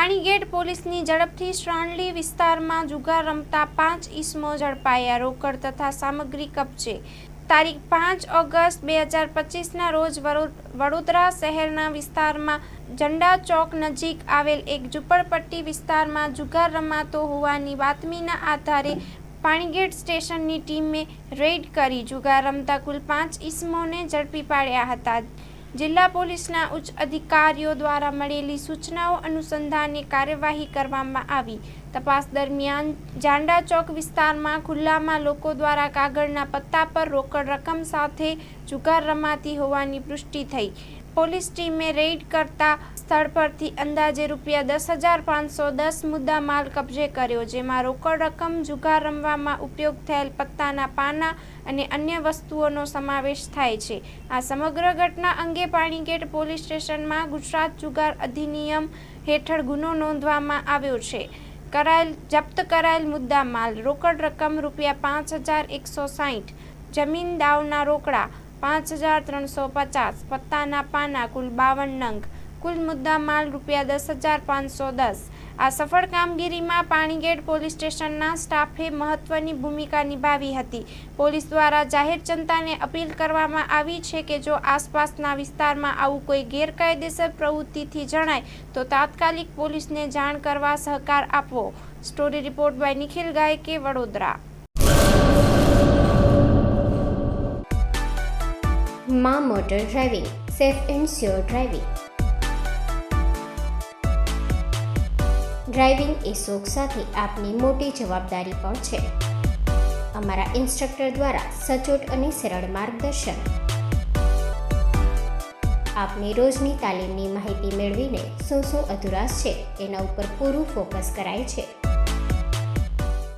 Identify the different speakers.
Speaker 1: પાણીગેટ પોલીસની ઝડપથી શ્રાવણલી વિસ્તારમાં જુગાર રમતા 5 ઈસમો ઝડપાયા. રોકડ તથા સામગ્રી કબજે. તારીખ 5 ઓગસ્ટ 2025ના રોજ વડોદરા શહેરના વિસ્તારમાં ઝંડા ચોક નજીક આવેલ એક ઝૂંપડપટ્ટી વિસ્તારમાં જુગાર રમાતો હોવાની બાતમીના આધારે પાણીગેટ સ્ટેશનની ટીમે રેડ કરી જુગાર રમતા કુલ 5 ઈસમોને ઝડપી પાડ્યા હતા. જિલ્લા પોલીસના ઉચ્ચ અધિકારીઓ દ્વારા મળેલી સૂચનાઓ અનુસંધાને કાર્યવાહી કરવામાં આવી. તપાસ દરમિયાન ઝાંડા ચોક વિસ્તારમાં ખુલ્લામાં લોકો દ્વારા કાગળના પત્તા પર રોકડ રકમ સાથે જુગાર રમાતી હોવાની પુષ્ટિ થઈ. પોલીસ ટીમે રેડ કરતા સ્થળ પરથી અંદાજે ₹10,510 મુદ્દા માલ કબજે કર્યો, જેમાં રોકડ રકમ, જુગાર રમવામાં ઉપયોગ થયેલ પત્તાના પાના અને અન્ય વસ્તુઓનો સમાવેશ થાય છે. આ સમગ્ર ઘટના અંગે પાણીગેટ પોલીસ સ્ટેશનમાં ગુજરાત જુગાર અધિનિયમ હેઠળ ગુનો નોંધવામાં આવ્યો છે. જપ્ત કરાયેલ મુદ્દા માલ: રોકડ રકમ ₹5,160, જમીન દાવના રોકડા ₹5,350, પત્તાના પાના કુલ 52 નંગ. કુલ મુદ્દા માલ ₹10,510. આ સફળ કામગીરીમાં પાણીગેટ પોલીસ સ્ટેશનના સ્ટાફે મહત્વની ભૂમિકા નિભાવી હતી. પોલીસ દ્વારા જાહેર જનતાને અપીલ કરવામાં આવી છે કે જો આસપાસના વિસ્તારમાં આવું કોઈ ગેરકાયદેસર પ્રવૃત્તિથી જણાય તો તાત્કાલિક પોલીસને જાણ કરવા સહકાર આપવો. Story report by Nikhil Gayke, Vadodara.
Speaker 2: માં motor driving, safe and sure driving. Driving એ શોખ સાથે આપની મોટી જવાબદારી પણ છે. અમારા ઇન્સ્ટ્રક્ટર દ્વારા સચોટ અને સરળ માર્ગદર્શન. આપની રોજની તાલીમની માહિતી મેળવીને શું અધુરાશ છે એના ઉપર પૂરું ફોકસ કરાય છે.